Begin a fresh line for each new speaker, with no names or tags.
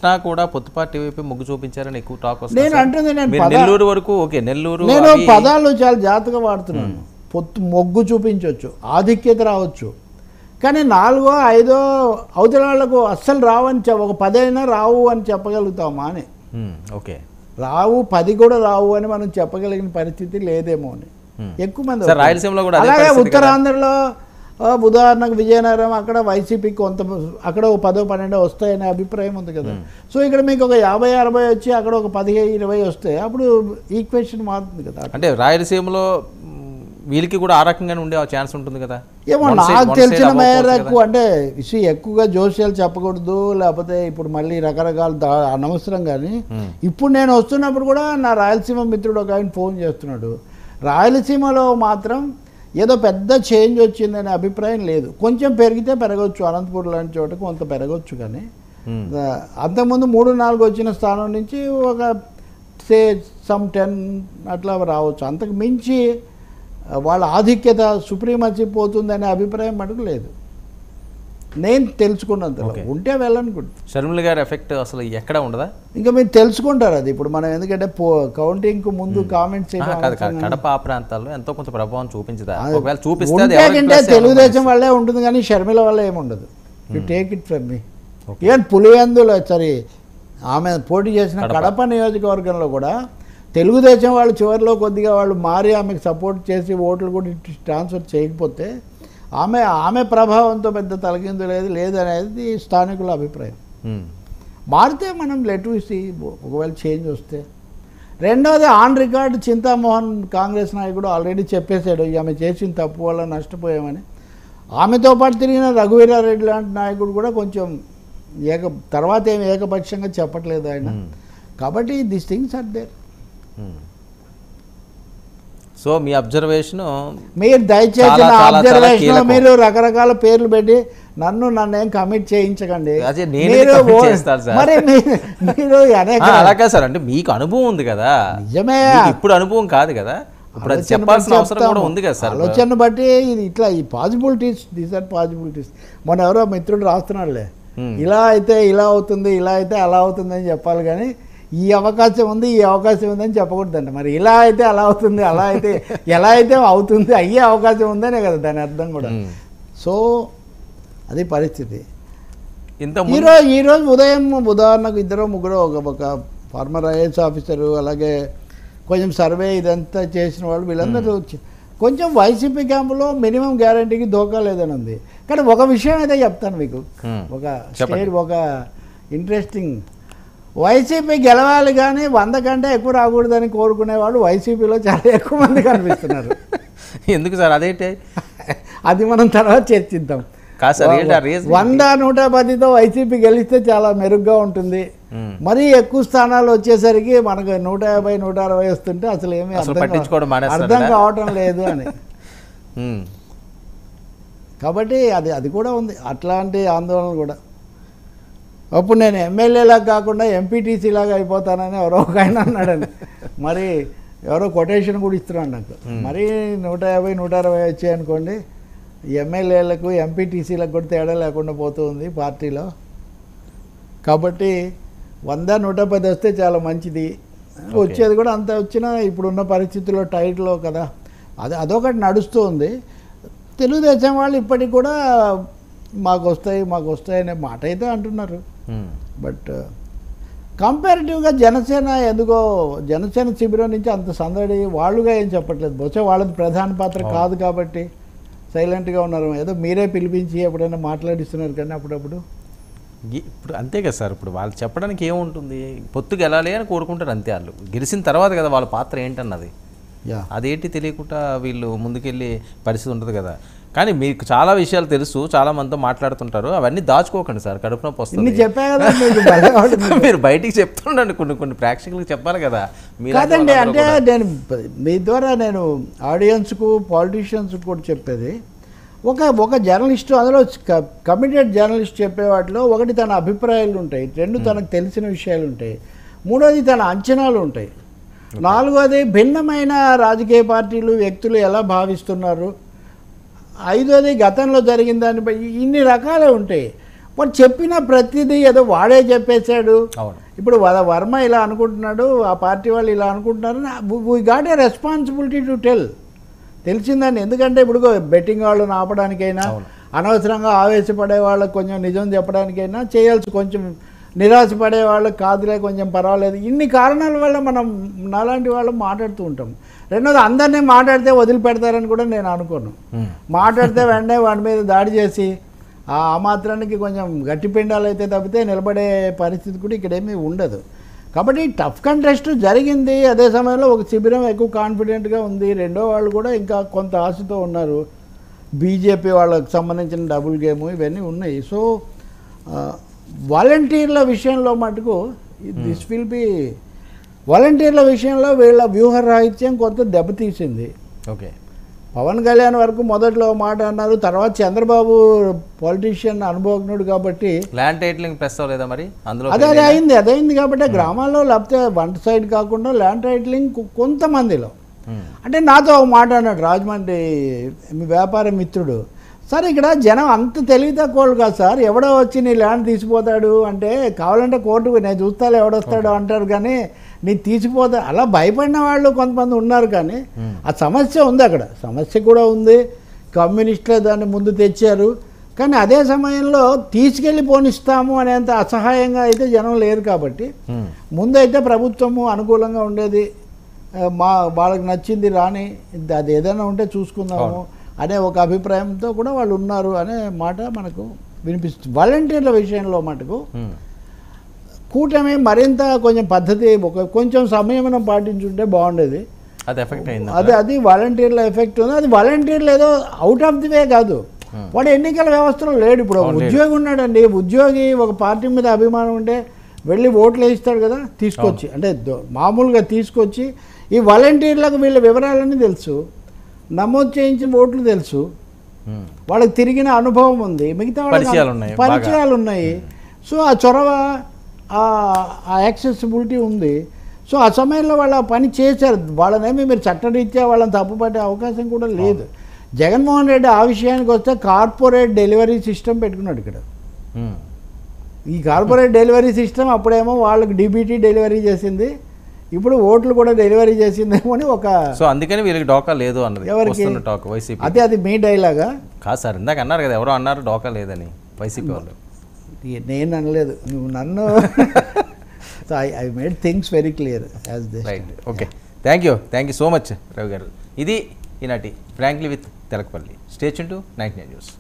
కృష్ణా కూడా పొత్తుపార్టీ వైపు మొగ్గు చూపించారని ఎక్కువ టాక్ వస్తుంది.
నేను అంటుంది
నెల్లూరు వరకు ఓకే, నెల్లూరు
నేను పదాలు చాలా జాగ్రత్తగా వాడుతున్నాను. పొత్తు మొగ్గు చూపించవచ్చు, ఆధిక్యత రావచ్చు, కానీ 4 5 అవతల వాళ్ళకు అస్సలు రావని ఒక 10 అయినా రావు అని చెప్పగలుగుతామా అని.
ఓకే,
రావు 10 కూడా రావు అని మనం చెప్పగలిగిన పరిస్థితి లేదేమో అని ఎక్కువ మంది.
రాయలసీమలో కూడా
అలాగే ఉత్తరాంధ్రలో ఉదాహరణకు విజయనగరం అక్కడ వైసీపీకి కొంత అక్కడ ఒక 10 12 వస్తాయనే అభిప్రాయం ఉంది కదా. సో ఇక్కడ మీకు ఒక 50 60 వచ్చి అక్కడ ఒక 15 20 వస్తాయి, అప్పుడు ఈక్వేషన్ మారుతుంది కదా.
అంటే రాయలసీమలో వీళ్ళకి కూడా ఆ రకంగానే ఉండే ఛాన్స్ ఉంటుంది కదా.
ఏమో నాకు తెలిసిన మేరకు అంటే ఎక్కువగా జోస్యాలు చెప్పకూడదు, లేకపోతే ఇప్పుడు మళ్ళీ రకరకాల అనవసరం. కానీ ఇప్పుడు నేను వస్తున్నప్పుడు కూడా నా రాయలసీమ మిత్రుడు ఒక ఆయన ఫోన్ చేస్తున్నాడు, రాయలసీమలో మాత్రం ఏదో పెద్ద చేంజ్ వచ్చిందనే అభిప్రాయం లేదు. కొంచెం పెరిగితే పెరగవచ్చు, అనంతపురం లాంటి చోట కొంత పెరగవచ్చు, కానీ అంతకుముందు 3 4 వచ్చిన స్థానం నుంచి ఒక సమ్ 10 అట్లా రావచ్చు. అంతకు మించి వాళ్ళ ఆధిక్యత సుప్రీమసీ పోతుందనే అభిప్రాయం మటుకు లేదు నేను తెలుసుకున్నంతలో. ఉంటే వెళ్ళనుకుంటా.
షర్మిల గారి ఎఫెక్ట్ అసలు ఎక్కడ ఉండదా?
ఇంకా మీరు తెలుసుకుంటారు అది. ఇప్పుడు మనం ఎందుకంటే కౌంటింగ్ ముందు కామెంట్స్
కడప ఆ ప్రాంతాల్లో ఎంతో కొంత ప్రభావం చూపించదా? ఒకవేళ చూపిస్తే
తెలుగుదేశం వల్లే ఉంటుంది, కానీ షర్మిల వల్ల ఏముండదు. You take it from me. Even పులివెందులో ఆమె పోటీ చేసిన కడప నియోజకవర్గంలో కూడా తెలుగుదేశం వాళ్ళు చివరిలో కొద్దిగా వాళ్ళు మారి ఆమెకు సపోర్ట్ చేసి ఓట్లు కూడా ట్రాన్స్ఫర్ చేయకపోతే ఆమె ప్రభావంతో పెద్ద తలకిందు లేదు అనేది స్థానికుల అభిప్రాయం. మారితే మనం లెట్ వి సీ, ఒకవేళ చేంజ్ వస్తే. రెండోది ఆన్ రికార్డ్ చింతామోహన్ కాంగ్రెస్ నాయకుడు ఆల్రెడీ చెప్పేశాడు ఆమె చేసిన తప్పు వల్ల నష్టపోయామని. ఆమెతో పాటు తిరిగిన రఘువీరారెడ్డి లాంటి నాయకుడు కూడా కొంచెం తర్వాత ఏమి ఏకపక్షంగా చెప్పట్లేదు ఆయన. కాబట్టి this things are there.
So మీ అబ్జర్వేషన్,
మీరు దయచేసి నా అబ్జర్వేషన్ మీరు రకరకాల పేర్లు పెట్టి నన్నేం కమిట్ చేయించకండి.
మరి మీరు అలాగే సార్, అంటే మీకు అనుభవం ఉంది కదా. నిజమే, ఇప్పుడు అనుభవం కాదు కదా, ఇప్పుడు అది చెప్పాల్సిన అవసరం కూడా ఉంది కదా సార్.
ఆలోచన బట్టి ఇది ఇట్లా ఈ పాసిబిలిటీస్, దీస్ ఆర్ పాసిబిలిటీస్. మన ఎవరో మిత్రుడు రాస్తున్నాడులే, ఇలా అయితే ఇలా అవుతుంది, ఇలా అయితే అలా అవుతుంది అని చెప్పాలి, కానీ ఈ అవకాశం ఉంది ఈ అవకాశం ఉంది అని చెప్పకూడదండి. మరి ఇలా అయితే అలా అవుతుంది, అలా అయితే ఎలా అయితే అవుతుంది, అయ్యే అవకాశం ఉందనే కదా దాని అర్థం కూడా. సో అది పరిస్థితి. ఈరోజు ఉదయం ఉదాహరణకు 2 3 ఒక ఫార్మర్ ఐఏఎస్ ఆఫీసరు, అలాగే కొంచెం సర్వే ఇదంతా చేసిన వాళ్ళు వీళ్ళందరూ కొంచెం వైసీపీ క్యాంపులో మినిమం గ్యారంటీకి దోకా లేదని ఉంది. కానీ ఒక విషయం అయితే చెప్తాను మీకు, ఒక ఇంట్రెస్టింగ్, వైసీపీ గెలవాలి కానీ 100 కంటే ఎక్కువ రాకూడదని కోరుకునేవాళ్ళు వైసీపీలో చాలా ఎక్కువ మంది కనిపిస్తున్నారు.
ఎందుకు సార్ అదేంటి?
అది మనం తర్వాత చర్చిద్దాం. 100 110తో వైసీపీ గెలిస్తే చాలా మెరుగ్గా ఉంటుంది. మరీ ఎక్కువ స్థానాలు వచ్చేసరికి మనకు 150 160 వస్తుంటే అసలు ఏమీ అర్థం కావటం లేదు అని. కాబట్టి అది కూడా ఉంది, అట్లాంటి ఆందోళన కూడా. అప్పుడు నేను ఎమ్మెల్యేలాగా కాకుండా ఎంపీటీసీలాగా అయిపోతానని ఎవరో ఒక ఆయన అన్నాడని, మరి ఎవరో కొటేషన్ కూడా ఇస్తున్నాడు నాకు. మరి 150 160 వచ్చాయనుకోండి, ఎమ్మెల్యేలకు ఎంపీటీసీలకు కూడా తేడా లేకుండా పోతుంది పార్టీలో. కాబట్టి 100 110 వస్తే చాలా మంచిది. వచ్చేది కూడా అంత వచ్చినా ఇప్పుడున్న పరిస్థితుల్లో టైట్లో కదా, అదొకటి నడుస్తూ ఉంది. తెలుగుదేశం వాళ్ళు ఇప్పటికి కూడా మాకు వస్తాయి అనే మాట అయితే అంటున్నారు. బట్ కంపారిటివ్గా జనసేన ఎందుకో జనసేన శిబిరం నుంచి అంత సందడి వాళ్ళుగా ఏం చెప్పట్లేదు. బహుశా వాళ్ళది ప్రధాన పాత్ర కాదు కాబట్టి సైలెంట్గా ఉన్నారు. ఏదో మీరే పిలిపించి ఎప్పుడైనా మాట్లాడిస్తున్నారు కానీ అప్పుడప్పుడు.
ఇప్పుడు అంతే కదా సార్, ఇప్పుడు వాళ్ళు చెప్పడానికి ఏముంటుంది, పొత్తు గెలాలి అని కోరుకుంటారు అంతే. వాళ్ళు గెలిచిన తర్వాత కదా వాళ్ళ పాత్ర ఏంటన్నది, అదేంటి తెలియకుండా వీళ్ళు ముందుకెళ్ళే పరిస్థితి ఉంటుంది కదా. కానీ మీకు చాలా విషయాలు తెలుసు, చాలా మందితో మాట్లాడుతుంటారు, అవన్నీ దాచుకోకండి సార్, కడుపు నొప్పి వస్తుంది. మీరు బయటికి చెప్తుండండి, కొన్ని ప్రేక్షకులకు చెప్పాలి కదా.
కాదండి, అంటే నేను మీ ద్వారా నేను ఆడియన్స్కు పాలిటీషియన్స్కు కూడా చెప్పేది, ఒక జర్నలిస్టు, అందులో కమిటెడ్ జర్నలిస్ట్ చెప్పే వాటిలో ఒకటి తన అభిప్రాయాలు ఉంటాయి, 2 తనకు తెలిసిన విషయాలు ఉంటాయి, 3వది తన అంచనాలు ఉంటాయి, 4వది భిన్నమైన రాజకీయ పార్టీలు వ్యక్తులు ఎలా భావిస్తున్నారు, 5వది గతంలో జరిగిన దానిపై ఇన్ని రకాలే ఉంటాయి. వాడు చెప్పిన ప్రతిదీ ఏదో వాడే చెప్పేశాడు.
అవును.
ఇప్పుడు వర్మ ఇలా అనుకుంటున్నాడు, ఆ పార్టీ వాళ్ళు ఇలా అనుకుంటున్నారు, we got a responsibility to తెలిసిందండి. ఎందుకంటే ఇప్పుడు బెట్టింగ్ వాళ్ళని ఆపడానికైనా, అనవసరంగా ఆవేశపడే వాళ్ళకి కొంచెం నిజం చెప్పడానికైనా చేయాల్సి, కొంచెం నిరాశపడే వాళ్ళకి కాదులే కొంచెం పర్వాలేదు, ఇన్ని కారణాల వల్ల మనం నాలాంటి వాళ్ళు మాట్లాడుతూ ఉంటాం. రెండోది, అందరినీ మాట్లాడితే వదిలిపెడతారని కూడా నేను అనుకోను. మాట్లాడితే వెంటనే వాడి మీద దాడి చేసి ఆ మాత్రానికి కొంచెం గట్టి పిండాలు అయితే తప్పితే నిలబడే పరిస్థితి కూడా ఇక్కడేమీ ఉండదు. కాబట్టి టఫ్ కంటెస్ట్ జరిగింది. అదే సమయంలో ఒక శిబిరం ఎక్కువ కాన్ఫిడెంట్గా ఉంది, రెండో వాళ్ళు కూడా ఇంకా కొంత ఆశతో ఉన్నారు. బీజేపీ వాళ్ళకి సంబంధించిన డబుల్ గేమ్ ఇవన్నీ ఉన్నాయి. సో వాలంటీర్ల విషయంలో మటుకు దిస్ విల్ బి, వాలంటీర్ల విషయంలో వీళ్ళ వ్యూహరాహిత్యం కొంత దెబ్బతీసింది.
ఓకే.
పవన్ కళ్యాణ్ వరకు మొదట్లో మాట అన్నారు, తర్వాత చంద్రబాబు పొలిటీషియన్ అనుభవజ్ఞుడు కాబట్టి
ల్యాండ్ టైటిలింగ్ ప్రెస్ అవ్వలేదా మరి అందులో?
అదే అయింది కాబట్టి గ్రామాల్లో, లేకపోతే వన్ సైడ్ కాకుండా ల్యాండ్ టైటిలింగ్ కొంతమందిలో. అంటే నాతో ఒక మాట అన్నాడు రాజమండ్రి వ్యాపార మిత్రుడు, సార్ ఇక్కడ జనం అంత తెలివి తక్కువ కాదు సార్, ఎవడో వచ్చి నీ ల్యాండ్ తీసిపోతాడు అంటే కావాలంటే కోర్టుకు నేను చూస్తాను ఎవడొస్తాడో అంటారు, కానీ నీ తీసిపోతా అలా భయపడిన వాళ్ళు కొంతమంది ఉన్నారు. కానీ ఆ సమస్య ఉంది, అక్కడ సమస్య కూడా ఉంది. కమ్యూనిస్టులే దాన్ని ముందు తెచ్చారు, కానీ అదే సమయంలో తీసుకెళ్ళి పోనిస్తాము అనేంత అసహాయంగా అయితే జనం లేరు. కాబట్టి ముందైతే ప్రభుత్వము అనుకూలంగా ఉండేది, వాళ్ళకి నచ్చింది రాని, అది ఏదైనా ఉంటే చూసుకుందాము అనే ఒక అభిప్రాయంతో కూడా వాళ్ళు ఉన్నారు అనే మాట మనకు వినిపిస్తుంది. వాలంటీర్ల విషయంలో మటుకు కూటమి మరింత కొంచెం పద్ధతి, కొంచెం సంయమనం పాటించుంటే బాగుండేది.
అది ఎఫెక్ట్ అయింది.
అది వాలంటీర్ల ఎఫెక్ట్ ఉంది. అది వాలంటీర్లు ఏదో అవుట్ ఆఫ్ ది వే కాదు, వాడు ఎన్నికల వ్యవస్థలో లేడు. ఇప్పుడు ఉద్యోగి ఉన్నాడండి, ఉద్యోగి ఒక పార్టీ మీద అభిమానం ఉంటే వెళ్ళి ఓట్లు వేయిస్తాడు కదా, తీసుకొచ్చి అంటే మామూలుగా తీసుకొచ్చి. ఈ వాలంటీర్లకు వీళ్ళ వివరాలన్నీ తెలుసు, నమోదు చేయించిన ఓట్లు తెలుసు, వాళ్ళకి తిరిగిన అనుభవం ఉంది, మిగతా వాళ్ళకి పరిచయాలు ఉన్నాయి. సో ఆ చొరవ, ఆ యాక్సెసిబిలిటీ ఉంది. సో ఆ సమయంలో వాళ్ళు పని చేశారు. వాళ్ళనేమి మీరు చట్టరీత్యా వాళ్ళని తప్పుపట్టే అవకాశం కూడా లేదు. జగన్మోహన్ రెడ్డి ఆ విషయానికి వస్తే కార్పొరేట్ డెలివరీ సిస్టమ్ పెట్టుకున్నాడు ఇక్కడ. ఈ కార్పొరేట్ డెలివరీ సిస్టమ్ అప్పుడేమో వాళ్ళకి డీబీటీ డెలివరీ చేసింది, ఇప్పుడు ఓట్లు కూడా డెలివరీ చేసిందేమో అని ఒక.
సో అందుకని వీళ్ళకి డోకా లేదు అన్నది వస్తున్న టాక్ వైసీపీ.
అది మీ డైలాగా
కాదు సార్, ఇందాక అన్నారు కదా, ఎవరో అన్నారు డోకా లేదని వైసీపీ వాళ్ళు.
నేను అనలేదు, నువ్వు నన్ను. So I made things very clear as this.
Right. Okay, thank you so much Ravi గారు. ఇది ఈనాటి frankly with Telakapalli. Stay tune to 99 news.